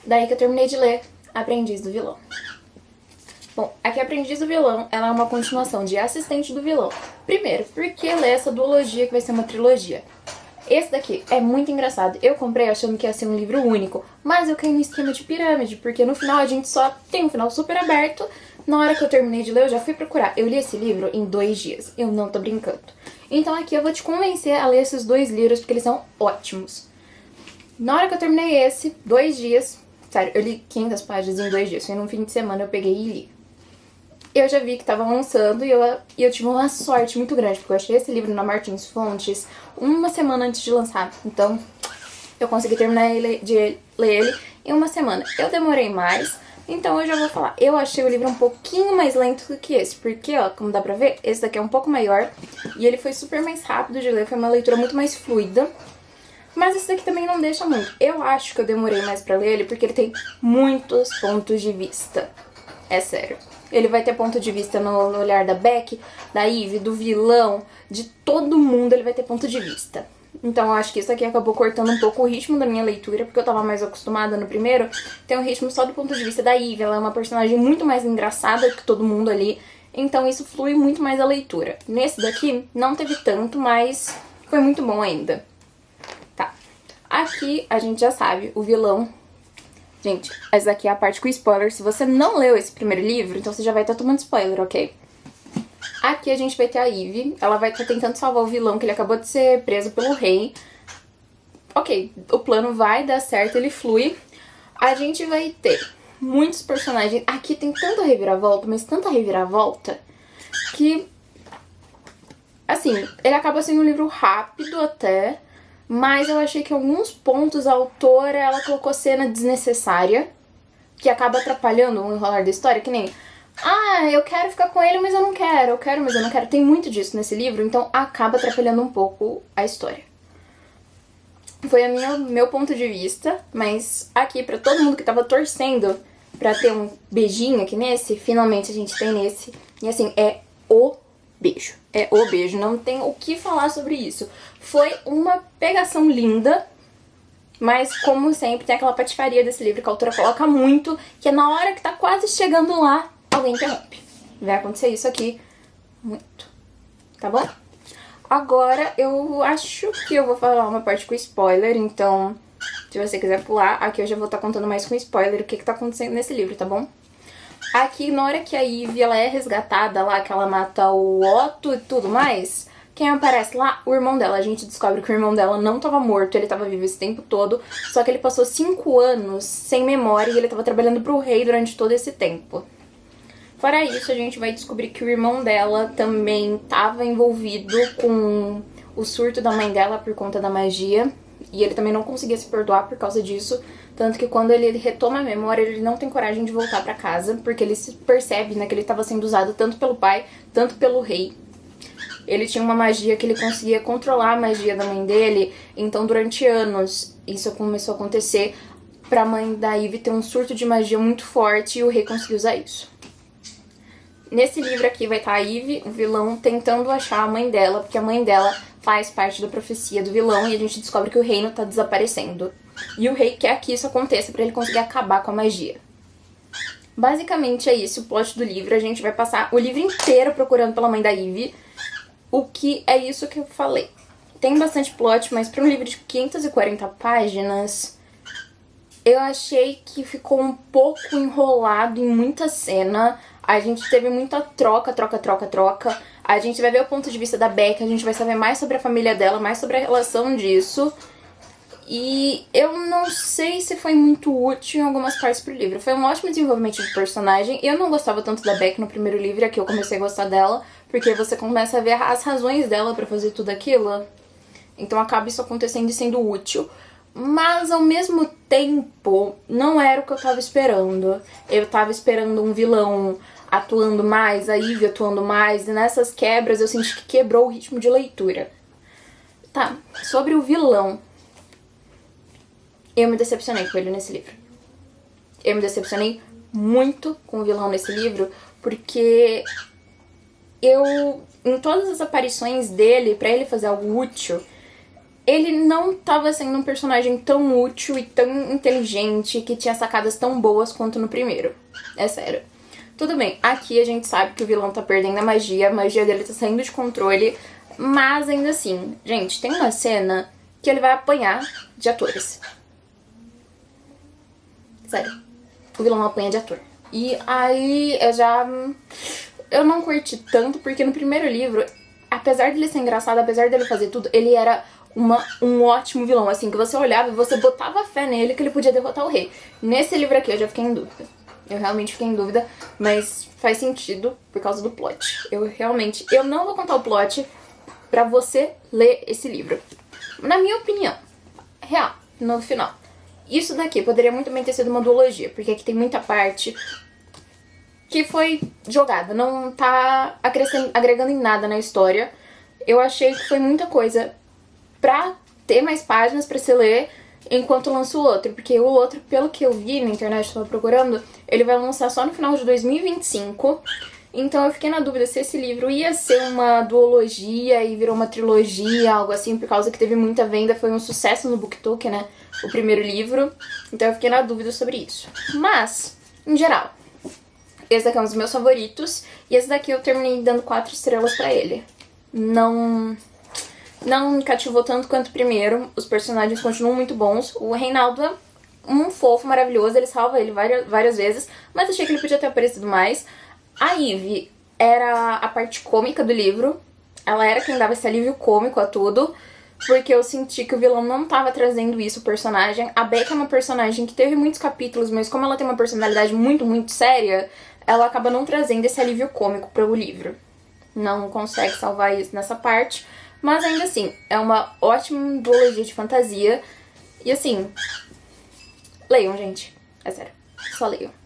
Daí que eu terminei de ler Aprendiz do Vilão. Bom, aqui Aprendiz do Vilão, ela é uma continuação de Assistente do Vilão. Primeiro, porque ler essa duologia que vai ser uma trilogia. Esse daqui é muito engraçado. Eu comprei achando que ia ser um livro único, mas eu caí no esquema de pirâmide, porque no final a gente só tem um final super aberto. Na hora que eu terminei de ler, eu já fui procurar. Eu li esse livro em 2 dias. Eu não tô brincando. Então aqui eu vou te convencer a ler esses 2 livros, porque eles são ótimos. Na hora que eu terminei esse, 2 dias... Sério, eu li 500 páginas em 2 dias. Foi num fim de semana, eu peguei e li. Eu já vi que tava lançando e eu tive uma sorte muito grande, porque eu achei esse livro na Martins Fontes uma semana antes de lançar. Então, eu consegui terminar de ler ele em uma semana. Eu demorei mais, então eu já vou falar. Eu achei o livro um pouquinho mais lento do que esse, porque, ó, como dá pra ver, esse daqui é um pouco maior e ele foi super mais rápido de ler, foi uma leitura muito mais fluida. Mas esse daqui também não deixa muito. Eu acho que eu demorei mais pra ler ele porque ele tem muitos pontos de vista. É sério. Ele vai ter ponto de vista no olhar da Beck, da Ivy, do vilão, de todo mundo ele vai ter ponto de vista. Então eu acho que isso aqui acabou cortando um pouco o ritmo da minha leitura, porque eu tava mais acostumada no primeiro. Tem um ritmo só do ponto de vista da Ivy, ela é uma personagem muito mais engraçada que todo mundo ali. Então isso flui muito mais a leitura. Nesse daqui não teve tanto, mas foi muito bom ainda. Tá. Aqui a gente já sabe, o vilão... Gente, essa aqui é a parte com spoiler. Se você não leu esse primeiro livro, então você já vai estar tomando spoiler, ok? Aqui a gente vai ter a Ivy. Ela vai estar tentando salvar o vilão, que ele acabou de ser preso pelo rei. Ok, o plano vai dar certo, ele flui. A gente vai ter muitos personagens. Aqui tem tanta reviravolta, mas tanta reviravolta, que... Assim, ele acaba sendo um livro rápido até... Mas eu achei que em alguns pontos a autora, ela colocou cena desnecessária, que acaba atrapalhando o enrolar da história, que nem... Ah, eu quero ficar com ele, mas eu não quero. Eu quero, mas eu não quero. Tem muito disso nesse livro, então acaba atrapalhando um pouco a história. Foi meu ponto de vista, mas aqui, pra todo mundo que tava torcendo pra ter um beijinho aqui nesse, finalmente a gente tem nesse. E assim, é o beijo. É o beijo, não tem o que falar sobre isso. Foi uma pegação linda, mas como sempre tem aquela patifaria desse livro que a autora coloca muito, que é na hora que tá quase chegando lá, alguém interrompe. Vai acontecer isso aqui muito, tá bom? Agora eu acho que eu vou falar uma parte com spoiler, então se você quiser pular, aqui eu já vou estar contando mais com spoiler o que tá acontecendo nesse livro, tá bom? Aqui, na hora que a Ivy ela é resgatada lá, que ela mata o Otto e tudo mais, quem aparece lá? O irmão dela. A gente descobre que o irmão dela não estava morto, ele estava vivo esse tempo todo, só que ele passou 5 anos sem memória e ele estava trabalhando pro rei durante todo esse tempo. Fora isso, a gente vai descobrir que o irmão dela também estava envolvido com o surto da mãe dela por conta da magia, e ele também não conseguia se perdoar por causa disso. Tanto que quando ele retoma a memória, ele não tem coragem de voltar pra casa, porque ele se percebe, né, que ele estava sendo usado tanto pelo pai, tanto pelo rei. Ele tinha uma magia que ele conseguia controlar a magia da mãe dele, então durante anos isso começou a acontecer pra mãe da Ivy ter um surto de magia muito forte e o rei conseguiu usar isso. Nesse livro aqui vai estar a Ivy, o vilão, tentando achar a mãe dela, porque a mãe dela faz parte da profecia do vilão e a gente descobre que o reino tá desaparecendo. E o rei quer que isso aconteça pra ele conseguir acabar com a magia. Basicamente é isso o plot do livro. A gente vai passar o livro inteiro procurando pela mãe da Ivy. O que é isso que eu falei. Tem bastante plot, mas pra um livro de 540 páginas, eu achei que ficou um pouco enrolado em muita cena. A gente teve muita troca. A gente vai ver o ponto de vista da Beck, a gente vai saber mais sobre a família dela, mais sobre a relação disso. E eu não sei se foi muito útil em algumas partes pro livro. Foi um ótimo desenvolvimento de personagem. Eu não gostava tanto da Beck no primeiro livro, aqui eu comecei a gostar dela, porque você começa a ver as razões dela pra fazer tudo aquilo. Então acaba isso acontecendo e sendo útil. Mas ao mesmo tempo, não era o que eu tava esperando. Eu tava esperando um vilão atuando mais, a Ivy atuando mais, e nessas quebras eu senti que quebrou o ritmo de leitura. Tá, sobre o vilão. Eu me decepcionei com ele nesse livro. Eu me decepcionei muito com o vilão nesse livro, porque em todas as aparições dele, pra ele fazer algo útil, ele não tava sendo um personagem tão útil e tão inteligente, que tinha sacadas tão boas quanto no primeiro. É sério. Tudo bem, aqui a gente sabe que o vilão tá perdendo a magia dele tá saindo de controle, mas ainda assim, gente, tem uma cena que ele vai apanhar de atores. Sério, o vilão apanha de ator. E aí eu não curti tanto, porque no primeiro livro, apesar dele ser engraçado, apesar dele fazer tudo, ele era um ótimo vilão, assim, que você olhava e você botava fé nele que ele podia derrotar o rei. Nesse livro aqui eu já fiquei em dúvida. Eu realmente fiquei em dúvida, mas faz sentido por causa do plot. Eu não vou contar o plot pra você ler esse livro. Na minha opinião, real, no final. Isso daqui poderia muito bem ter sido uma duologia, porque aqui tem muita parte que foi jogada, não tá agregando em nada na história. Eu achei que foi muita coisa pra ter mais páginas pra se ler enquanto lança o outro, porque o outro, pelo que eu vi na internet, eu tava procurando, ele vai lançar só no final de 2025. Então eu fiquei na dúvida se esse livro ia ser uma duologia e virou uma trilogia, algo assim, por causa que teve muita venda, foi um sucesso no BookTok, né, o primeiro livro. Então eu fiquei na dúvida sobre isso. Mas, em geral, esse daqui é um dos meus favoritos, e esse daqui eu terminei dando 4 estrelas pra ele. Não me cativou tanto quanto o primeiro, os personagens continuam muito bons. O Reinaldo é um fofo maravilhoso, ele salva ele várias vezes, mas achei que ele podia ter aparecido mais. A Ivy era a parte cômica do livro, ela era quem dava esse alívio cômico a tudo, porque eu senti que o vilão não tava trazendo isso, o personagem. A Beck é uma personagem que teve muitos capítulos, mas como ela tem uma personalidade muito, muito séria, ela acaba não trazendo esse alívio cômico para o livro. Não consegue salvar isso nessa parte, mas ainda assim, é uma ótima duologia de fantasia. E assim, leiam, gente. É sério, só leiam.